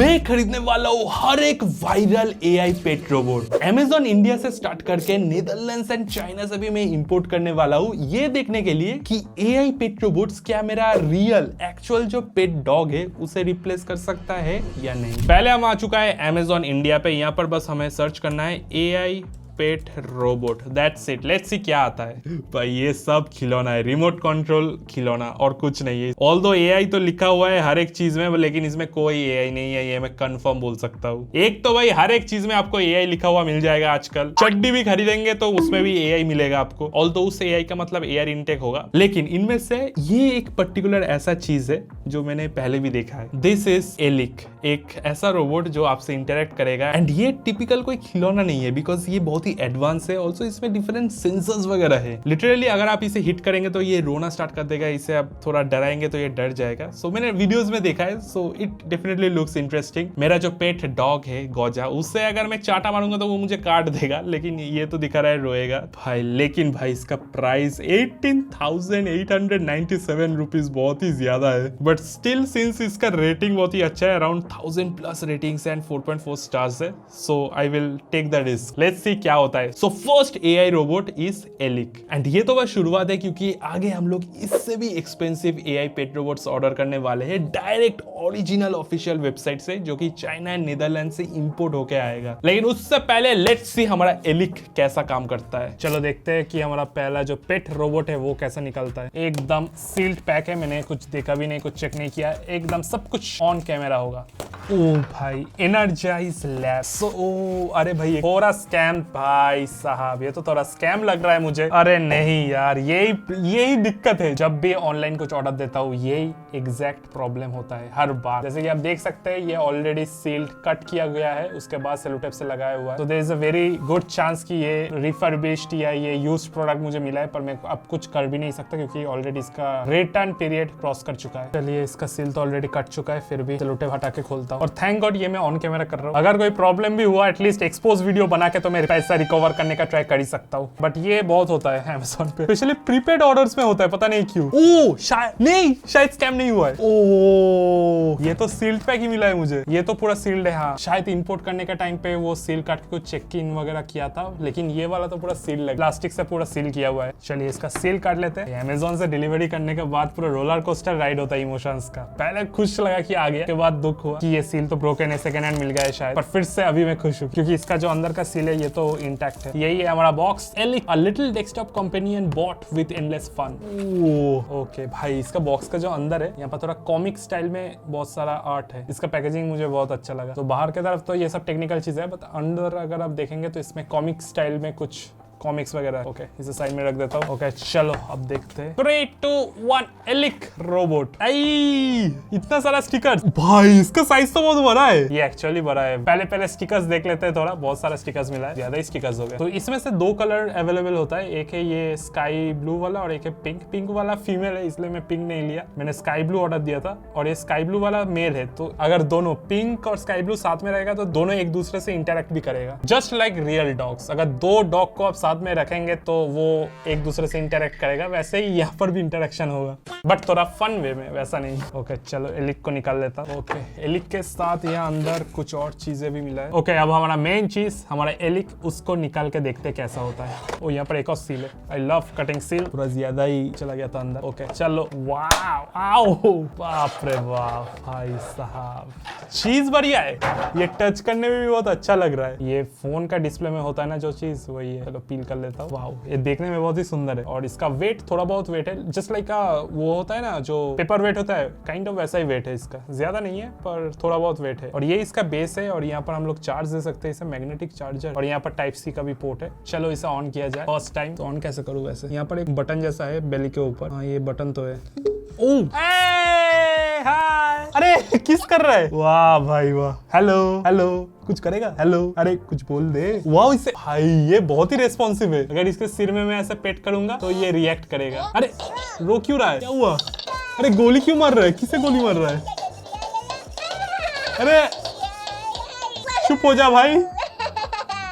मैं खरीदने वाला हूँ हर एक वायरल एआई पेट रोबोट। अमेजॉन इंडिया से स्टार्ट करके नीदरलैंड्स एंड चाइना से भी मैं इंपोर्ट करने वाला हूँ, ये देखने के लिए कि एआई पेट रोबोट्स क्या मेरा रियल एक्चुअल जो पेट डॉग है उसे रिप्लेस कर सकता है या नहीं। पहले हम आ चुका है अमेजॉन इंडिया पे। यहाँ पर बस हमें सर्च करना है AI pet robot, that's it. Let's see क्या आता है। भाई ये सब खिलौना है, रिमोट कंट्रोल खिलौना और कुछ नहीं है। ऑल्दो एआई तो लिखा हुआ है हर एक चीज में, लेकिन इसमें कोई एआई नहीं है, ये मैं कंफर्म बोल सकता हूँ। एक तो भाई हर एक चीज में आपको एआई लिखा हुआ मिल जाएगा आजकल। चड्डी भी खरीदेंगे तो उसमें भी एआई मिलेगा आपको, ऑल्दो उस एआई का मतलब एयर इनटेक होगा। लेकिन इनमें से ये एक पर्टिकुलर ऐसा चीज है जो मैंने पहले भी देखा है। दिस इज एलिक, एक ऐसा रोबोट जो आपसे इंटरेक्ट करेगा। एंड ये टिपिकल कोई खिलौना नहीं है, बिकॉज ये बहुत एडवांस है। ऑल्सो इसमें डिफरेंट सेंसर्स वगैरह है। लिटरली अगर आप इसे हिट करेंगे तो ये रोना स्टार्ट कर देगा, इसे आप थोड़ा डराएंगे तो ये डर जाएगा। सो मैंने वीडियोस में देखा है, so it definitely looks interesting. मेरा जो पेट डॉग है गौजा, उससे अगर मैं चाटा मारूंगा तो वो मुझे काट देगा, लेकिन ये तो दिखा रहा है रोएगा भाई। लेकिन भाई इसका प्राइस 18,897 रुपीज बहुत ही ज्यादा है। बट स्टिल सिंस इसका रेटिंग बहुत ही अच्छा है, अराउंड 1000+ रेटिंग्स एंड 4.4 स्टार्स है, so I will take the risk. Let's see क्या होता है। So first AI robot is Eilik. And ये तो बस शुरुआत है, क्योंकि आगे हम लोग इससे भी एक्सपेंसिव एआई पेट रोबोट्स ऑर्डर करने वाले हैं डायरेक्ट ओरिजिनल ऑफिशियल वेबसाइट से, जो कि चाइना एंड नीदरलैंड से इंपोर्ट होके आएगा। लेकिन उससे पहले लेट्स सी हमारा एलिक कैसा काम करता है। चलो देखते हैं कि हमारा पहला जो पेट रोबोट है वो कैसा निकलता है। एकदम सील्ड पैक है, मैंने कुछ देखा भी नहीं, कुछ चेक नहीं किया, एकदम सब कुछ ऑन कैमरा होगा। ओ भाई एनर्जाइज लैब। अरे भाई थोड़ा स्कैम भाई साहब, ये तो थोड़ा स्कैम लग रहा है मुझे। अरे नहीं यार, यही दिक्कत है जब भी ऑनलाइन कुछ ऑर्डर देता हूँ, यही एग्जैक्ट प्रॉब्लम होता है हर बार। जैसे कि आप देख सकते हैं ये ऑलरेडी सील्ड कट किया गया है, उसके बाद सेलो टेप से लगाया हुआ है। तो there is a very good chance कि ये रिफर्बिश्ड या ये यूज्ड प्रोडक्ट मुझे मिला है, पर मैं अब कुछ कर भी नहीं सकता क्योंकि ऑलरेडी इसका रिटर्न पीरियड क्रॉस कर चुका है। चलिए इसका सील तो ऑलरेडी कट चुका है, फिर भी सेलो टेप हटा के खोलता हूँ। और थैंक गॉड ये मैं ऑन कैमरा कर रहा हूँ। अगर कोई प्रॉब्लम भी हुआ एटलीस्ट एक्सपोज वीडियो बना के तो मैं पैसा रिकवर करने का ट्राई कर ही सकता हूँ। बट ये बहुत होता है अमेज़न पे, स्पेशली प्रीपेड ऑर्डर्स में होता है, पता नहीं क्यों। ओ शायद स्कैम नहीं हुआ है। ओ ये तो सील्ड पैक ही मिला है मुझे, ये तो पूरा सील्ड है। हाँ शायद इंपोर्ट करने के टाइम पे वो सील काट के कुछ चेक इन वगैरह किया था, लेकिन ये वाला तो पूरा सील है, प्लास्टिक से पूरा सील किया हुआ है। चलिए इसका सील काट लेते हैं। अमेज़न से डिलीवरी करने के बाद पूरा रोलर कोस्टर राइड होता है इमोशंस का। पहले खुश लगा कि आ गया, के बाद दुख हुआ कि ये सील तो ब्रोकन है, सेकंड हैंड मिल गया है शायद। पर फिर से अभी मैं खुश हूँ क्योंकि इसका जो अंदर का सील है ये तो इंटैक्ट है। यही है हमारा box, Eilik a little desktop companion bot with endless fun. Okay भाई, इसका बॉक्स का जो अंदर है यहाँ पर थोड़ा कॉमिक स्टाइल में बहुत सारा आर्ट है। इसका पैकेजिंग मुझे बहुत अच्छा लगा। तो बाहर की तरफ तो ये सब टेक्निकल चीज है, बट अंदर अगर आप देखेंगे तो इसमें कॉमिक स्टाइल में कुछ कॉमिक्स वगैरह। ओके इसे साइड में रख देता हूँ। ओके चलो अब देखते हैं। 3, 2, 1 एलिक रोबोट। इतना सारा स्टिकर भाई, इसका साइज तो बहुत बड़ा है। ये एक्चुअली बड़ा है। पहले स्टिकर्स देख लेते हैं, थोड़ा बहुत सारा स्टिकर्स मिला है, ज्यादा ही स्टिकर्स हो गए। तो इसमें से 2 कलर अवेलेबल होता है, एक है ये स्काई ब्लू वाला और एक है पिंक। पिंक वाला फीमेल है इसलिए मैं पिंक नहीं लिया, मैंने स्काई ब्लू ऑर्डर दिया था। और ये स्काई ब्लू वाला मेल है, तो अगर दोनों पिंक और स्काई ब्लू साथ में रहेगा तो दोनों एक दूसरे से इंटरेक्ट भी करेगा, जस्ट लाइक रियल डॉग्स। अगर 2 डॉग को आप साथ में रखेंगे तो वो एक दूसरे से इंटरेक्ट करेगा, वैसे ही यहाँ पर भी इंटरेक्शन होगा, बट थोड़ा फन वे में, वैसा नहीं। ओके चलो एलिक को निकाल लेता। ओके एलिक के साथ यहाँ अंदर कुछ और चीजें भी मिला है। ओके अब हमारा मेन चीज, हमारा एलिक, उसको निकाल के देखते कैसा होता है। ओ यहाँ पर एक और सील है, आई लव कटिंग सील, थोड़ा ज्यादा ही चला गया था अंदर। ओके चलो, वाव आओ, बाप रे बाप भाई साहब, चीज बढ़िया है, ये टच करने में भी बहुत अच्छा लग रहा है। ये फोन का डिस्प्ले में होता है ना जो चीज, वही है। चलो पील कर लेता हूँ। वाओ ये देखने में बहुत ही सुंदर है। और इसका वेट थोड़ा बहुत वेट है, जस्ट लाइक वो होता है ना जो पेपर वेट होता है, काइंड ऑफ वैसा ही वेट है इसका, ज्यादा नहीं है पर थोड़ा बहुत वेट है। और ये इसका बेस है और यहाँ पर हम लोग चार्ज दे सकते हैं, इसे मैग्नेटिक चार्जर। और यहाँ पर टाइप सी का भी पोर्ट है। चलो इसे ऑन किया जाए फर्स्ट टाइम। तो ऑन कैसे करूँ वैसे, यहाँ पर एक बटन जैसा है बेली के ऊपर। हाँ ये बटन तो है। हाय, अरे किस कर रहा है, वाह भाई वाह, हेलो हेलो, कुछ करेगा, हेलो, अरे कुछ बोल दे। वाह इससे भाई ये बहुत ही रेस्पॉन्सिव है। अगर इसके सिर में मैं ऐसे पेट करूंगा तो ये रिएक्ट करेगा। अरे रो क्यों रहा है, क्या हुआ, अरे गोली क्यों मार रहा है, किसे गोली मार रहा है, अरे चुप हो जा भाई,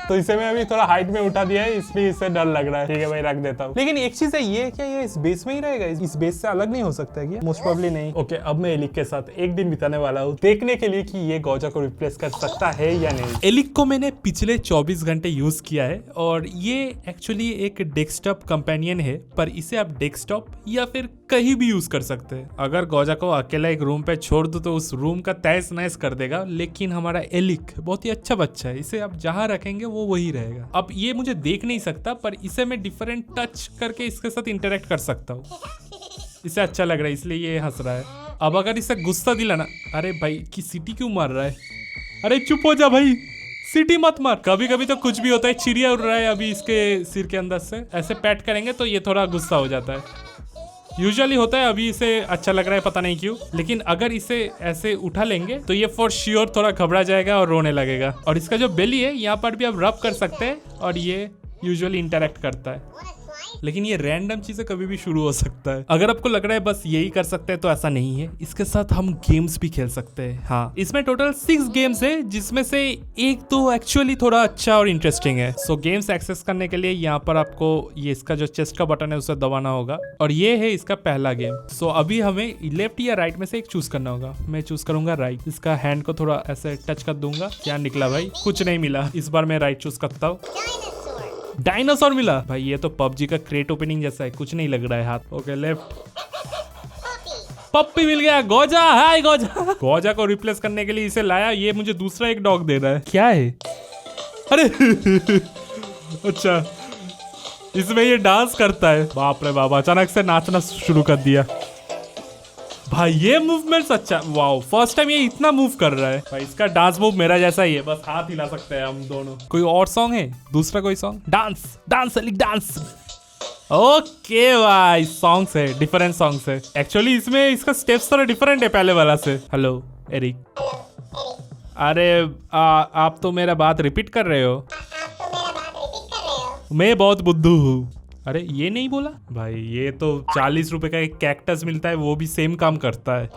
तो इसे मैं अभी थोड़ा हाइट में उठा दिया है, इसलिए इससे डर लग रहा है। ठीक है भाई, रख देता हूँ। लेकिन एक चीज है, ये क्या ये इस बेस में ही रहेगा? इस बेस से अलग नहीं हो सकता क्या? मोस्ट प्रोबेबली नहीं। ओके, अब मैं एलिक के साथ एक दिन बिताने वाला हूँ देखने के लिए कि ये गौजा को रिप्लेस कर सकता है या नहीं। एलिक को मैंने पिछले 24 घंटे यूज किया है और ये एक्चुअली एक डेस्कटॉप कंपेनियन है, पर इसे आप डेस्कटॉप या फिर कहीं भी यूज कर सकते हैं। अगर गौजा को अकेला एक रूम पे छोड़ दो तो उस रूम का तहस नहस कर देगा, लेकिन हमारा एलिक बहुत ही अच्छा बच्चा है, इसे आप जहां रखेंगे वो वही रहेगा। अब ये मुझे देख नहीं सकता, पर इसे मैं डिफरेंट टच करके इसके साथ इंटरेक्ट कर सकता हूँ। इसे अच्छा लग रहा है इसलिए ये हंस रहा है। अब अगर इसे गुस्सा दिलाना, अरे भाई की सीटी क्यों मार रहा है? अरे चुप हो जा भाई, सीटी मत मार। कभी कभी तो कुछ भी होता है, चिड़िया उड़ रहा है अभी इसके सिर के अंदर से, ऐसे पैट करेंगे तो ये थोड़ा गुस्सा हो जाता है। यूजुअली होता है, अभी इसे अच्छा लग रहा है पता नहीं क्यों। लेकिन अगर इसे ऐसे उठा लेंगे तो ये फॉर श्योर थोड़ा घबरा जाएगा और रोने लगेगा। और इसका जो बेली है यहाँ पर भी आप रब कर सकते हैं और ये यूजुअली इंटरेक्ट करता है। लेकिन ये रैंडम चीजें कभी भी शुरू हो सकता है। अगर आपको लग रहा है बस यही कर सकते हैं तो ऐसा नहीं है, इसके साथ हम गेम्स भी खेल सकते हैं। हाँ, इसमें टोटल 6 गेम्स है, जिसमें से एक तो एक्चुअली थोड़ा अच्छा और इंटरेस्टिंग है। सो गेम्स एक्सेस करने के लिए यहाँ पर आपको ये इसका जो चेस्ट का बटन है उसे दबाना होगा और ये है इसका पहला गेम। सो अभी हमें लेफ्ट या राइट में से एक चूज करना होगा। मैं चूज करूंगा राइट। इसका हैंड को थोड़ा ऐसे टच कर दूंगा। क्या निकला भाई? कुछ नहीं मिला। इस बार मैं राइट चूज करता हूँ। डायनासोर मिला भाई। ये तो पबजी का क्रेट ओपनिंग जैसा है, कुछ नहीं लग रहा है हाथ। ओके लेफ्ट, पप्पी मिल गया। गौजा, हाय गौजा। गौजा को रिप्लेस करने के लिए इसे लाया, ये मुझे दूसरा एक डॉग दे रहा है। क्या है? अरे अच्छा, इसमें ये डांस करता है। बाप रे बाप, अचानक से नाचना शुरू कर दिया भाई। ये मूवमेंट्स अच्छा, वाओ, फर्स्ट टाइम ये इतना मूव कर रहा है भाई। इसका डांस मूव मेरा जैसा ही है, बस हाथ हिला सकते हैं हम दोनों। कोई और सॉन्ग है? दूसरा कोई song? Dance dance dance. Okay भाई, सॉन्ग्स है, डिफरेंट सॉन्ग्स है। एक्चुअली इसमें इसका स्टेप्स थोड़ा डिफरेंट है पहले वाला से। Hello Eric. अरे आप तो मेरा बात रिपीट कर रहे हो। मैं बहुत बुद्धू हूँ। अरे ये नहीं बोला भाई। ये तो 40 रुपए का एक कैक्टस मिलता है, वो भी सेम काम करता है।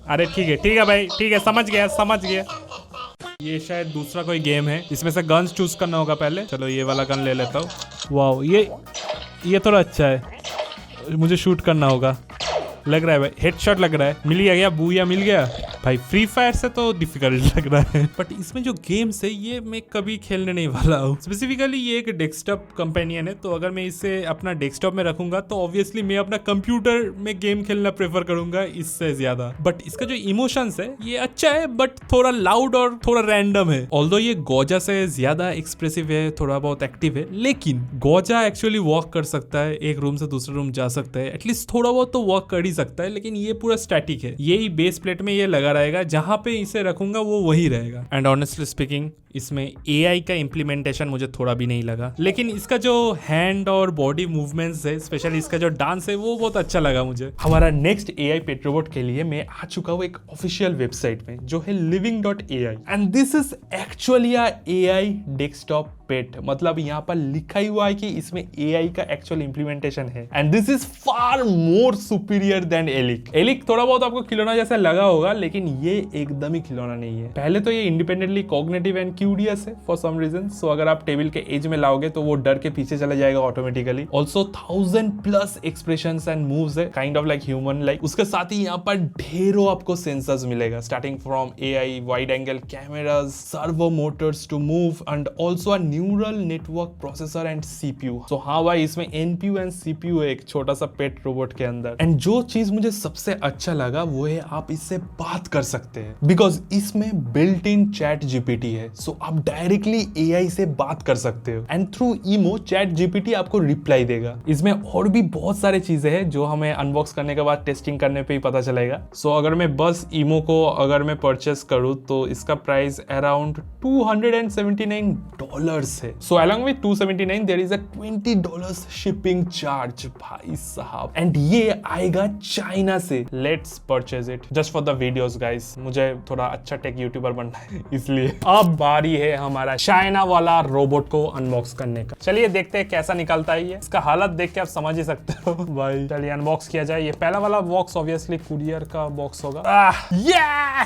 अरे ठीक है भाई, ठीक है, समझ गया। ये शायद दूसरा कोई गेम है, इसमें से गन्स चूज करना होगा पहले। चलो ये वाला गन ले लेता हूँ। वाओ, ये थोड़ा अच्छा है, मुझे शूट करना होगा। लग रहा है भाई, हेडशॉट लग रहा है। मिल गया, बूया मिल गया भाई। फ्री फायर से तो डिफिकल्ट लग रहा है, बट इसमें जो गेम्स है ये मैं कभी खेलने नहीं वाला हूँ। स्पेसिफिकली ये एक डेस्कटॉप कंपेनियन है, तो अगर मैं इसे अपना डेस्कटॉप में रखूंगा तो ऑब्वियसली मैं अपना कंप्यूटर में गेम खेलना प्रेफर करूंगा इससे ज्यादा। बट इसका जो इमोशंस है ये अच्छा है, बट थोड़ा लाउड और थोड़ा रैंडम है। ऑल्दो ये गौजा से ज्यादा एक्सप्रेसिव है, थोड़ा बहुत एक्टिव है, लेकिन गौजा एक्चुअली वॉक कर सकता है, एक रूम से दूसरे रूम जा सकता है, एटलीस्ट थोड़ा बहुत तो वॉक कर ही सकता है। लेकिन ये पूरा स्टैटिक है, यही बेस प्लेट में ये लगा रहेगा, जहां पे इसे रखूंगा वो वही रहेगा। एंड ऑनेस्टली स्पीकिंग, इसमें एआई का इम्प्लीमेंटेशन मुझे थोड़ा भी नहीं लगा, लेकिन इसका जो हैंड और बॉडी मूवमेंट्स है, स्पेशली इसका जो डांस है, वो बहुत अच्छा लगा मुझे। हमारा नेक्स्ट एआई पेट रोबोट के लिए मैं आ चुका हूँ एक ऑफिशियल वेबसाइट में, जो है living.ai, and this is actually a AI desktop pet. मतलब यहाँ पर लिखा ही हुआ है कि इसमें एआई का एक्चुअल इंप्लीमेंटेशन है, and this is far more superior than Eilik. Eilik थोड़ा बहुत आपको खिलौना जैसा लगा होगा, लेकिन ये एकदम ही खिलौना नहीं है। पहले तो ये इंडिपेंडेंटली कॉग्निटिव एंड क्यूरियस है फॉर सम रीजन। सो अगर आप टेबल के एज में लाओगे तो वो डर के पीछे चला जाएगा automatically. Also 1000+ expressions and moves है, kind of like human like. उसके साथ ही यहाँ पर ढेरों आपको सेंसर्स मिलेगा, starting from AI, wide angle cameras, servo motors to move, and also neural network processor and CPU. So हाँ भाई, इसमें एनपीयू एंड सीपीयू है एक छोटा सा पेट रोबोट के अंदर। एंड जो चीज मुझे सबसे अच्छा लगा वो है आप इससे बात कर सकते हैं, बिकॉज इसमें बिल्ट इन चैट जीपीटी है। सो आप डायरेक्टली एआई से बात कर सकते हो, एंड थ्रू ईमो चैट जीपीटी आपको रिप्लाई देगा। इसमें और भी बहुत सारे चीजें हैं जो हमें अनबॉक्स करने के बाद टेस्टिंग करने पे ही पता चलेगा। सो अगर मैं बस ईमो को अगर मैं परचेस करूँ तो इसका प्राइस अराउंड $279 है। So along with 279 there is a $20 shipping charge भाई साहब, एंड ये आएगा चाइना से। Let's purchase it just for the videos guys, मुझे थोड़ा अच्छा टेक यूट्यूबर बनना है इसलिए। अब बारी है हमारा चाइना वाला रोबोट को अनबॉक्स करने का। चलिए देखते हैं कैसा निकलता है ये। इसका हालत देख के आप समझ ही सकते हो भाई। चलिए अनबॉक्स किया जाए। ये पहला वाला बॉक्स ऑब्वियसली कुरियर का बॉक्स होगा।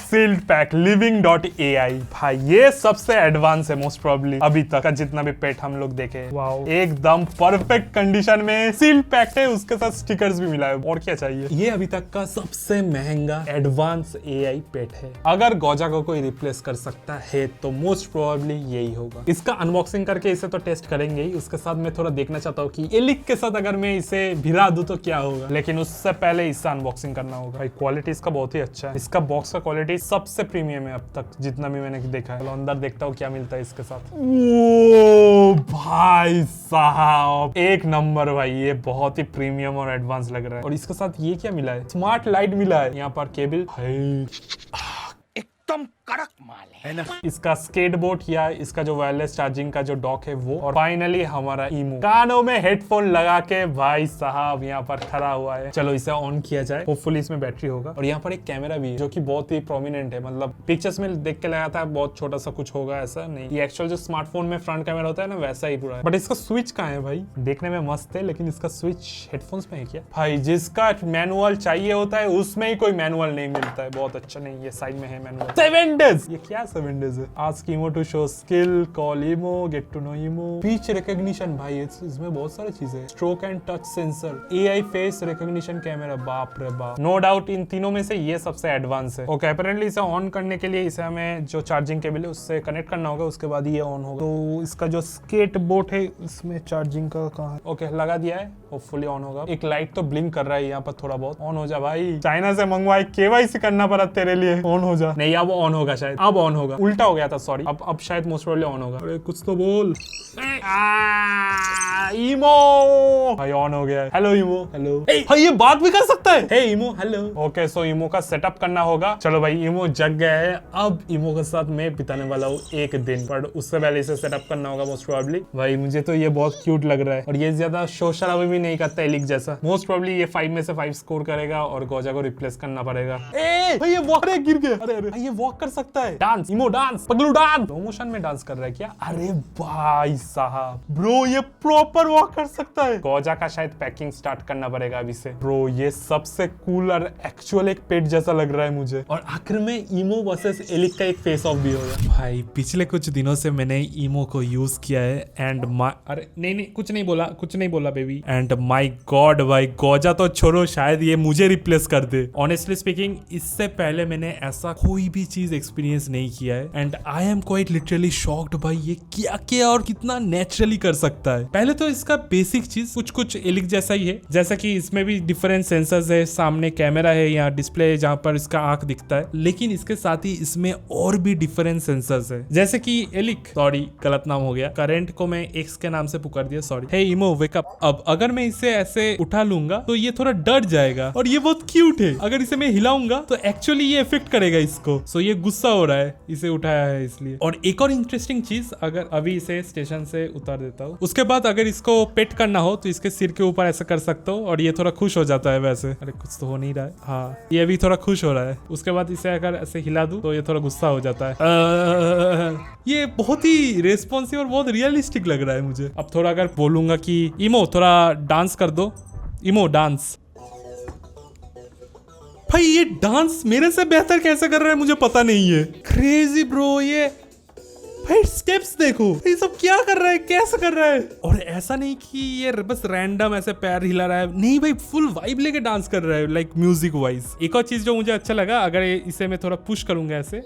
सील्ड पैक living.ai भाई, ये सबसे एडवांस है मोस्ट प्रोबेबली अभी तक का जितना भी पेट हम लोग देखे। वाओ, एकदम परफेक्ट कंडीशन में सील्ड पैक है, उसके साथ स्टिकर्स भी मिला है, और क्या चाहिए। ये अभी तक का सबसे महंगा एडवांस एआई पेट है। अगर गोजा को कोई रिप्लेस कर सकता है तो मोस्ट प्रोबेबली यही होगा। इसका अनबॉक्सिंग करके इसे तो टेस्ट करेंगे ही, उसके साथ मैं थोड़ा देखना चाहता हूँ कि एलिक के साथ अगर मैं इसे भिरा दूं तो क्या होगा, लेकिन उससे पहले इससे अनबॉक्सिंग करना होगा। भाई क्वालिटी इसका बहुत ही अच्छा है। इसका बॉक्स का क्वालिटी सबसे प्रीमियम है अब तक जितना भी मैंने देखा है। अंदर देखता हूँ क्या मिलता है इसके साथ। ओ भाई साहब, एक नंबर भाई, ये बहुत ही प्रीमियम और एडवांस लग रहा है। और इसके साथ ये क्या मिला है, स्मार्ट लाइट मिला है, यहाँ पर केबल एकदम कड़क माल है ना। इसका स्केटबोर्ड या इसका जो वायरलेस चार्जिंग का जो डॉक है वो, और फाइनली हमारा ईमो कानों में हेडफोन लगा के भाई साहब यहाँ पर खड़ा हुआ है। चलो इसे ऑन किया जाए, होपफुली इसमें बैटरी होगा। और यहाँ पर एक कैमरा भी है जो कि बहुत ही प्रोमिनेंट है, मतलब पिक्चर्स में देख के लगा था बहुत छोटा सा कुछ होगा, ऐसा नहीं। ये एक्चुअल जो स्मार्टफोन में फ्रंट कैमरा होता है ना वैसा ही पूरा है। बट इसका स्विच कहाँ है भाई, देखने में मस्त है लेकिन इसका स्विच हेडफोन्स में है क्या भाई। जिसका मैनुअल चाहिए होता है उसमें ही कोई मैनुअल नहीं मिलता है, बहुत अच्छा नहीं। ये साइड में है मैनुअल। 7 days, ये क्या 7 days है। Ask EMO to show skill, call EMO, get to know EMO, speech recognition भाई इसमें बहुत सारी चीजें हैं। Stroke and touch sensor, AI face recognition camera, बाप रे बाप। नो डाउट इन तीनों में से ये सबसे एडवांस है। ओके, अपेरेंटली इसे ऑन करने के लिए इसे हमें जो चार्जिंग केबल है उससे कनेक्ट करना होगा, उसके बाद ये ऑन होगा। तो इसका जो स्केट बोर्ड है इसमें चार्जिंग का कहाँ है। ओके, लगा दिया है, होपफुली ऑन होगा। एक लाइट तो ब्लिंक कर रहा है यहाँ पर थोड़ा बहुत। ऑन हो जा भाई, चाइना से मंगवाए, केवाईसी करना पड़ा तेरे लिए। ऑन हो जा। नहीं, अब ऑन होगा शायद, अब ऑन होगा। उल्टा हो गया था, सॉरी। अब शायद मोस्ट प्रोबेबली ऑन होगा। अरे कुछ तो बोल। ईमो भाई ऑन हो गया है। हेलो ईमो। हेलो भाई, ये बात भी कर सकता है। हे ईमो, हेलो। ओके, सो ईमो का सेटअप करना होगा। चलो भाई, ईमो जग गया है। अब ईमो के साथ मैं बिताने वाला हूँ एक दिन, पर उससे पहले इसे सेटअप करना होगा मोस्ट प्रोबेबली। भाई मुझे तो ये बहुत क्यूट लग रहा है, और ये ज्यादा शोर शराबा भी नहीं करता एलिक जैसा। मोस्ट प्रोबेबली ये 5 में से 5 स्कोर करेगा और गोजा को रिप्लेस करना पड़ेगा। ए भाई, ये वॉक गिर गया। अरे ये वॉक कर सकता है। डांस ईमो, डांस पगलू, डांस। स्लो मोशन में डांस कर रहा है क्या। अरे भाई साहब, ब्रो ये प्रॉपर वॉक कर सकता है। गोजा का शायद पैकिंग स्टार्ट करना पड़ेगा अभी से। ब्रो ये सबसे कूल और एक्चुअल एक पेट जैसा लग रहा है मुझे। और आखिर में ईमो वर्सेस एलिक का एक फेस ऑफ भी होगा। भाई पिछले कुछ दिनों से मैंने ईमो को यूज किया है, एंड अरे नहीं कुछ नहीं बोला बेबी। एंड माय गॉड भाई, गोजा तो छोड़ो, शायद ये मुझे रिप्लेस कर दे। ऑनेस्टली स्पीकिंग, इससे पहले मैंने ऐसा कोई भी चीज एक्सपीरियंस नहीं किया है, and I am quite literally shocked भाई, ये क्या और कितना नेचुरली कर सकता है। पहले तो इसका बेसिक चीज कुछ एलिक जैसा ही है, जैसा कि इसमें भी डिफरेंट सेंसर्स है, सामने कैमरा है, यहाँ डिस्प्ले है जहाँ पर इसका आंख दिखता है, लेकिन इसके साथ ही इसमें और भी डिफरेंट सेंसर्स है, जैसे कि एलिक, सॉरी गलत नाम हो गया, करंट को मैं एक्स के नाम से पुकार दिया, सॉरी। हे ईमो वेक अप। अब अगर मैं इसे ऐसे उठा लूंगा तो ये थोड़ा डर जाएगा, और ये बहुत क्यूट है। अगर इसे मैं हिलाऊंगा तो एक्चुअली ये इफेक्ट करेगा इसको। सो ये गुस्सा हो रहा है, इसे उठाया है इसलिए। और एक और इंटरेस्टिंग चीज, अगर अभी इसे स्टेशन से उतार देता हूँ, उसके बाद अगर इसको पेट करना हो तो इसके सिर के ऊपर ऐसा कर सकता हूँ, और ये थोड़ा खुश हो जाता है वैसे। अरे कुछ तो हो नहीं रहा है, हाँ ये भी थोड़ा खुश हो रहा है। उसके बाद इसे अगर ऐसे हिला दूं तो ये थोड़ा गुस्सा हो जाता है। ये बहुत ही रेस्पॉन्सिव और बहुत रियलिस्टिक लग रहा है मुझे। अब थोड़ा अगर बोलूंगा कि ईमो थोड़ा डांस कर दो, ईमो डांस। भाई ये डांस मेरे से बेहतर कैसे कर रहा है मुझे पता नहीं है। क्रेजी ब्रो, ये भाई स्टेप्स देखो, ये सब क्या कर रहा है, कैसे कर रहा है। और ऐसा नहीं कि ये बस रैंडम ऐसे पैर हिला रहा है, नहीं भाई फुल वाइब लेके डांस कर रहा है, लाइक म्यूजिक वाइज। एक और चीज जो मुझे अच्छा लगा, अगर इसे मैं थोड़ा पुश करूंगा ऐसे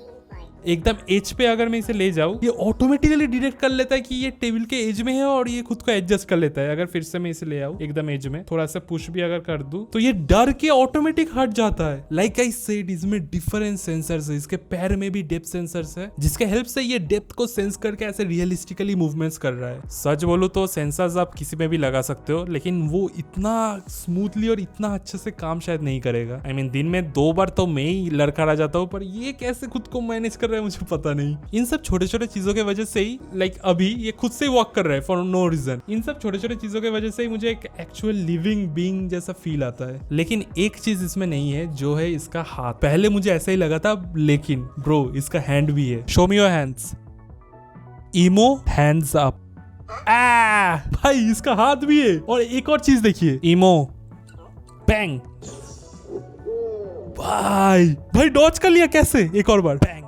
एकदम एज पे, अगर मैं इसे ले जाऊं, ये ऑटोमेटिकली डिटेक्ट कर लेता है कि ये टेबल के एज में है, और ये खुद को एडजस्ट कर लेता है। अगर फिर से मैं इसे ले आऊं एकदम एज में, थोड़ा सा पुश भी अगर कर दूं तो ये डर के ऑटोमेटिक हट जाता है। लाइक आई सेड, इसमें डिफरेंट सेंसर्स है, इसके पैर में भी डेप्थ सेंसर्स है, जिसके हेल्प से ये डेप्थ को सेंस करके ऐसे रियलिस्टिकली मूवमेंट्स कर रहा है। सच बोलूं तो सेंसर्स आप किसी में भी लगा सकते हो, लेकिन वो इतना स्मूथली और इतना अच्छे से काम शायद नहीं करेगा। आई मीन दिन में 2 बार तो मैं ही लड़खड़ा जाता हूँ, पर ये कैसे खुद को मैनेज कर रहा है मुझे पता नहीं। इन सब छोटे छोटे चीजों के वजह से ही लाइक अभी ये खुद से वॉक कर रहा है फॉर नो रीजन। इन सब छोटे छोटे चीजों की वजह से ही मुझे एक एक्चुअल लिविंग बीइंग जैसा फील आता है। लेकिन एक चीज इसमें नहीं है, जो है इसका हाथ। पहले मुझे ऐसा ही लगा था, लेकिन ब्रो इसका हैंड भी है। Show me your hands. Emo hands up. भाई इसका हाथ भी है। और एक और चीज देखिए, इमो बैंग। भाई डॉज कर लिया कैसे? एक और बार बैंग।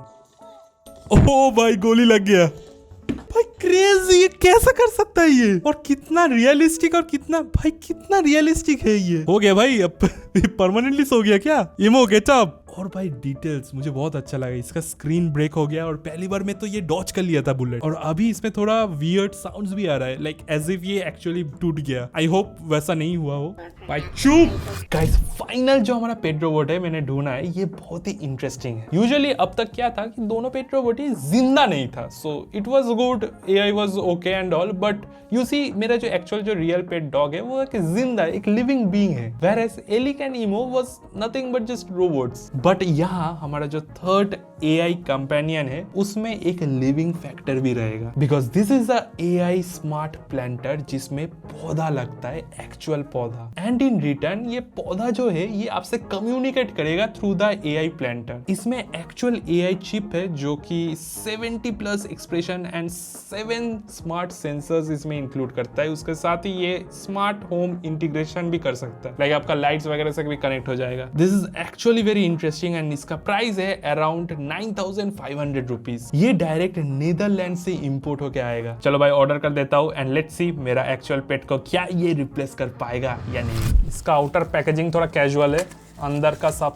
ओह भाई गोली लग गया। भाई क्रेजी, ये कैसा कर सकता है ये? और कितना रियलिस्टिक, और कितना रियलिस्टिक है ये। हो गया भाई, अब परमानेंटली सो गया क्या? इमो गेटअप। और भाई डिटेल्स मुझे बहुत अच्छा लगा। इसका स्क्रीन ब्रेक हो गया और पहली बार में तो ये डॉज कर लिया था बुलेट। और अभी इसमें थोड़ा वियर्ड साउंड्स भी आ रहा है, लाइक एज इफ ये एक्चुअली टूट गया। आई होप वैसा नहीं हुआ हो। भाई चुप। गाइस फाइनल जो हमारा पेट रोबोट है मैंने ढूंढा है, ये बहुत ही इंटरेस्टिंग है। यूजुअली अब तक क्या था कि दोनों पेट रोबोट ही जिंदा नहीं था, so it was good, AI was okay and all. But you see मेरा जो एक्चुअल जो रियल पेट डॉग है वो एक जिंदा एक लिविंग बीइंग है, whereas Eilik and Emo was nothing but just robots. But यहाँ हमारा जो थर्ड एआई कंपेनियन है उसमें एक लिविंग फैक्टर भी रहेगा, because this is a AI smart planter जिसमें पौधा लगता है, एक्चुअल पौधा। एंड इन रिटर्न ये पौधा जो है ये आपसे कम्युनिकेट करेगा थ्रू द एआई प्लांटर। इसमें एक्चुअल एआई चिप है जो कि 70+ एक्सप्रेशन एंड 7 स्मार्ट सेंसर्स इसमें इंक्लूड करता है। उसके साथ ही ये स्मार्ट होम इंटीग्रेशन भी कर सकता है, लाइक आपका लाइट्स वगैरह से भी कनेक्ट हो जाएगा। This is actually very interesting and इसका प्राइस है अराउंड 9,500 रुपीज। ये डायरेक्ट नीदरलैंड से इंपोर्ट होके आएगा। चलो भाई ऑर्डर कर देता हूँ एंड लेट्स सी मेरा एक्चुअल पेट को क्या ये रिप्लेस कर पाएगा या नहीं। इसका आउटर पैकेजिंग थोड़ा कैजुअल है, अंदर का सब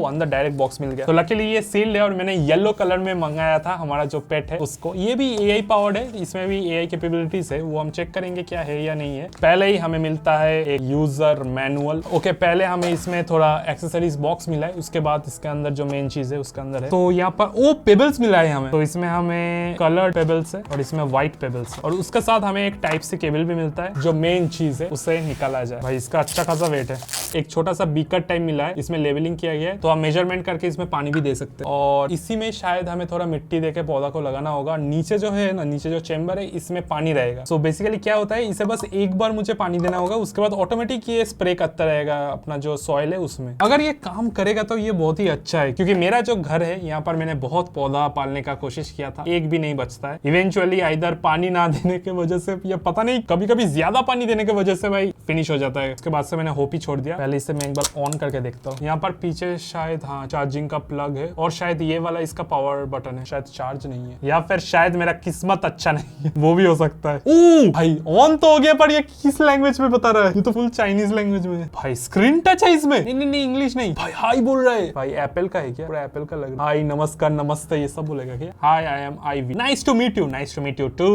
अंदर डायरेक्ट बॉक्स मिल गया। तो लकीली ये सील्ड है और मैंने येलो कलर में मंगाया था हमारा जो पेट है उसको। ये भी एआई पावर्ड है, इसमें भी एआई कैपेबिलिटीज है, वो हम चेक करेंगे क्या है या नहीं है। पहले ही हमें मिलता है एक यूजर मैनुअल। ओके पहले हमें इसमें थोड़ा एक्सेसरीज बॉक्स मिला है, उसके बाद इसके अंदर जो मेन चीज है उसके अंदर है। तो यहाँ पर पेबल्स मिला है हमें, तो इसमें हमें कलर्ड पेबल्स है और इसमें व्हाइट पेबल्स है। और उसके साथ हमें एक टाइप से केबल भी मिलता है जो मेन चीज है उसे निकाला जाए। भाई इसका अच्छा खासा वेट है। एक छोटा सा बीकर टाइप मिला है, इसमें लेवलिंग किया गया है, तो आप मेजरमेंट करके इसमें पानी भी दे सकते हैं। और इसी में शायद हमें थोड़ा मिट्टी देके पौधा को लगाना होगा। नीचे जो है ना, नीचे जो चेंबर है इसमें पानी रहेगा। सो बेसिकली क्या होता है, इसे बस एक बार मुझे पानी देना होगा, उसके बाद ऑटोमेटिक ये स्प्रे करता रहेगा अपना जो सॉइल है उसमें। अगर ये काम करेगा तो ये बहुत ही अच्छा है, क्योंकि मेरा जो घर है यहाँ पर मैंने बहुत पौधा पालने का कोशिश किया था, एक भी नहीं बचता है। इवेंचुअली इधर पानी ना देने की वजह से या पता नहीं कभी कभी ज्यादा पानी देने की वजह से भाई फिनिश हो जाता है। उसके बाद से मैंने होप ही छोड़ दिया। पहले इसे मैं एक बार ऑन करके देखता हूँ। यहाँ पर पीछे शायद हाँ चार्जिंग का प्लग है और शायद ये वाला इसका पावर बटन है, शायद चार्ज नहीं है या फिर शायद मेरा किस्मत अच्छा नहीं है, वो भी हो सकता है। ओ भाई ऑन तो हो गया, पर ये किस लैंग्वेज में बता रहा है? ये तो फुल चाइनीज लैंग्वेज में है। भाई स्क्रीन टच है इसमें? नहीं इंग्लिश नहीं भाई, हाई बोल रहा है। भाई एप्पल का है क्या? पूरा एप्पल का लग रहा है। हाई नमस्कार नमस्ते ये सब बोलेगा क्या? Hi I am Ivy, nice to meet you too.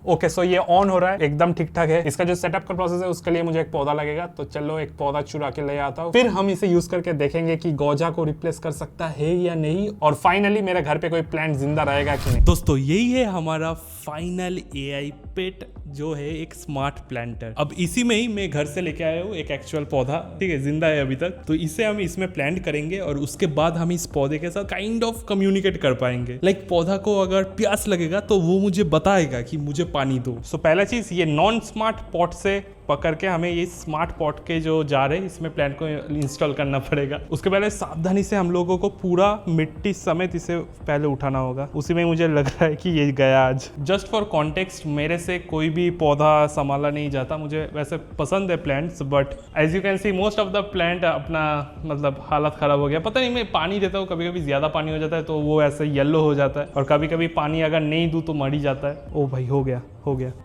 Okay so ये ऑन हो रहा है, एकदम ठीक ठाक है। इसका जो सेटअप का प्रोसेस है उसके लिए मुझे एक पौधा लगेगा, तो चलो एक पौधा चुरा के ले आता हूँ, फिर हम इसे यूज करके देखेंगे कि गोजा को रिप्लेस कर सकता है या नहीं, और फाइनली मेरे घर पे कोई प्लांट जिंदा रहेगा कि नहीं। दोस्तों यही है हमारा फाइनल एआई पेट जो है एक स्मार्ट प्लांटर। अब इसी में ही मैं घर से लेके आया हूँ एक एक्चुअल पौधा, ठीक है, जिंदा है अभी तक। तो इसे हम इसमें प्लांट करेंगे और उसके बाद हम इस पौधे के साथ काइंड ऑफ कम्युनिकेट कर पाएंगे। लाइक पौधा को अगर प्यास लगेगा तो वो मुझे बताएगा कि मुझे पानी दो। सो पहला चीज ये नॉन स्मार्ट पॉट से पकड़ के हमें ये स्मार्ट पॉट के जो जार है इसमें प्लांट को इंस्टॉल करना पड़ेगा। उसके पहले सावधानी से हम लोगों को पूरा मिट्टी समेत इसे पहले उठाना होगा। उसी में मुझे लग रहा है कि ये गया आज। जस्ट फॉर कॉन्टेक्स्ट, मेरे से कोई भी पौधा संभाला नहीं जाता। मुझे वैसे पसंद है plants, but as you can see most of the plant अपना मतलब हालत खराब हो गया। पता नहीं, मैं पानी देता हूँ, कभी कभी ज्यादा पानी हो जाता है तो वो ऐसे येलो हो जाता है, और कभी कभी पानी अगर नहीं दूं तो मर ही जाता है। ओ भाई हो गया।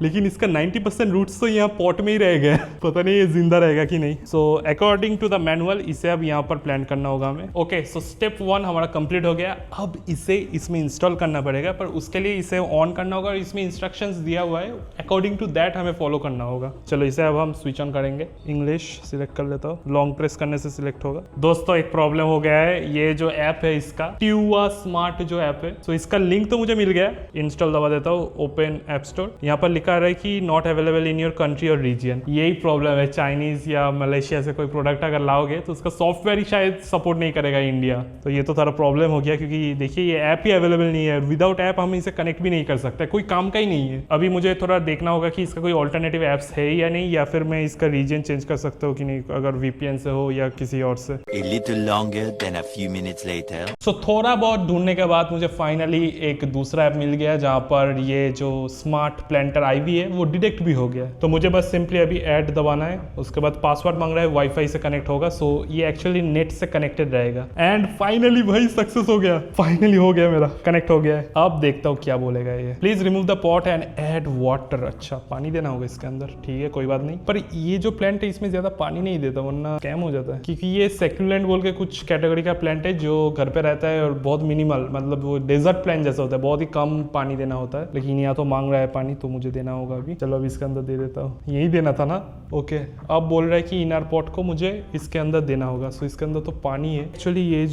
लेकिन इसका 90% रूट्स तो यहाँ पॉट में ही रह गया। पता नहीं ये जिंदा रहेगा कि नहीं। So according to the manual इसे अब यहाँ पर प्लांट करना होगा हमें। ओके सो स्टेप 1 हमारा कंप्लीट हो गया। अब इसे इसमें इंस्टॉल करना पड़ेगा, पर उसके लिए इसे ऑन करना होगा और इसमें इंस्ट्रक्शंस दिया हुआ है, अकॉर्डिंग टू दैट हमें फॉलो करना होगा। चलो इसे अब हम स्विच ऑन करेंगे। इंग्लिश सिलेक्ट कर लेता हूँ, लॉन्ग प्रेस करने से सिलेक्ट होगा। दोस्तों एक प्रॉब्लम हो गया है, ये जो ऐप है इसका ट्यूआ स्मार्ट जो ऐप है, सो इसका लिंक तो मुझे मिल गया। इंस्टॉल दबा देता हूँ, ओपन ऐप स्टोर। यहाँ पर लिखा रहा है कि not available in your country और रीजन। यही प्रॉब्लम है, चाइनीज या मलेशिया से कोई प्रोडक्ट अगर लाओगे तो उसका सॉफ्टवेयर ही शायद सपोर्ट नहीं करेगा इंडिया। तो ये तो थोड़ा प्रॉब्लम हो गया, क्योंकि देखिए ये ऐप ही अवेलेबल नहीं है। विदाउट ऐप हम इसे कनेक्ट भी नहीं कर सकते, कोई काम का ही नहीं है। अभी मुझे थोड़ा देखना होगा कि इसका कोई ऑल्टरनेटिव एप्स है या नहीं, या फिर मैं इसका रीजन चेंज कर सकता हूँ कि नहीं, अगर वीपीएन से हो या किसी और से। A little longer than a few minutes later. सो थोड़ा बहुत ढूंढने के बाद मुझे फाइनली एक दूसरा ऐप मिल गया जहाँ पर ये जो स्मार्ट प्लांटर आईवी है वो डिटेक्ट भी हो गया। तो मुझे बस सिंपली अभी ऐड दबाना है, उसके बाद पासवर्ड मांग रहा है, वाईफाई से कनेक्ट होगा। सो ये एक्चुअली नेट से कनेक्टेड रहेगा। एंड फाइनली भाई सक्सेस हो गया, फाइनली हो गया, मेरा कनेक्ट हो गया है। अब देखता हूँ क्या बोलेगा ये। Please remove the pot and add water. अच्छा, पानी देना होगा इसके अंदर, ठीक है कोई बात नहीं। पर ये जो प्लांट है इसमें ज्यादा पानी नहीं देता, वरना स्कैम हो जाता है। क्योंकि ये सेक्युलेंट बोल के कुछ कैटेगरी का प्लांट है जो घर पे रहता है और बहुत मिनिमल, मतलब वो डेजर्ट प्लांट जैसा होता है, बहुत ही कम पानी देना होता है। लेकिन यहाँ तो मांग रहा है पानी, तो मुझे देना होगा अभी। चलो अभी इसके अंदर दे देता हूँ, यही देना था ना। ओके, अब बोल रहा है कि इनर पॉट को मुझे इसके अंदर देना होगा। सो इसके अंदर तो पानी है। एक्चुअली ये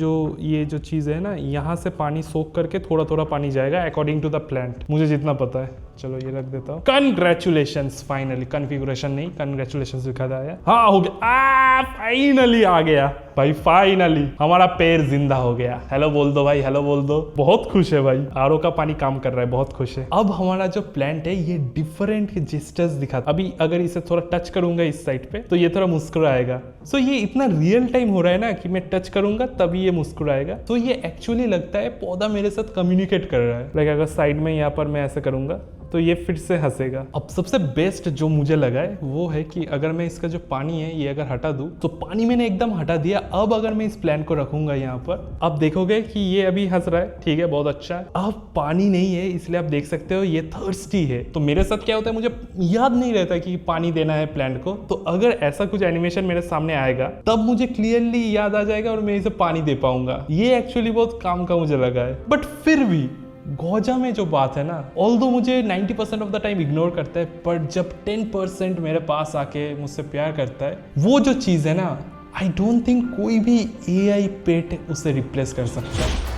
जो चीज़ है ना, यहाँ से पानी सोख करके थोड़ा थोड़ा पानी जाएगा अकॉर्डिंग टू द प्लांट, मुझे जितना पता है। चलो ये रख देता हूँ। कंग्रेचुलेशंस, फाइनली, कॉन्फ़िगरेशन नहीं कंग्रेचुलेशंस लिखा था है। हाँ हो गया, फाइनली आ गया भाई, फाइनली हमारा पेड़ जिंदा हो गया। हेलो बोल दो भाई, हेलो बोल दो। बहुत खुश है भाई, आरओ का पानी काम कर रहा है, बहुत खुश है। अब हमारा जो प्लांट है ये डिफरेंट जेस्चर्स दिखाता। अभी अगर इसे थोड़ा टच करूंगा इस साइड पे तो ये थोड़ा मुस्कुराएगा। सो ये इतना रियल टाइम हो रहा है ना कि मैं टच करूंगा तभी ये मुस्कुराएगा। तो ये एक्चुअली लगता है पौधा मेरे साथ कम्युनिकेट कर रहा है। लाइक अगर साइड में यहाँ पर मैं ऐसे करूंगा तो ये फिर से हंसेगा। अब सबसे बेस्ट जो मुझे लगा है वो है कि अगर मैं इसका जो पानी है ये अगर हटा दूं, तो पानी मैंने एकदम हटा दिया। अब अगर मैं इस प्लांट को रखूंगा यहाँ पर, अब देखोगे कि ये अभी हंस रहा है, ठीक है बहुत अच्छा है। अब पानी नहीं है इसलिए आप देख सकते हो ये थर्स्टी है। तो मेरे साथ क्या होता है, मुझे याद नहीं रहता कि पानी देना है प्लांट को। तो अगर ऐसा कुछ एनिमेशन मेरे सामने आएगा तब मुझे क्लियरली याद आ जाएगा और मैं इसे पानी दे पाऊंगा। ये एक्चुअली बहुत काम का मुझे लगा है। बट फिर भी गोजा में जो बात है ना, ऑल्दो मुझे 90% ऑफ द टाइम इग्नोर करता है, पर जब 10% मेरे पास आके मुझसे प्यार करता है, वो जो चीज़ है ना, आई डोंट थिंक कोई भी AI पेट उसे रिप्लेस कर सकता है।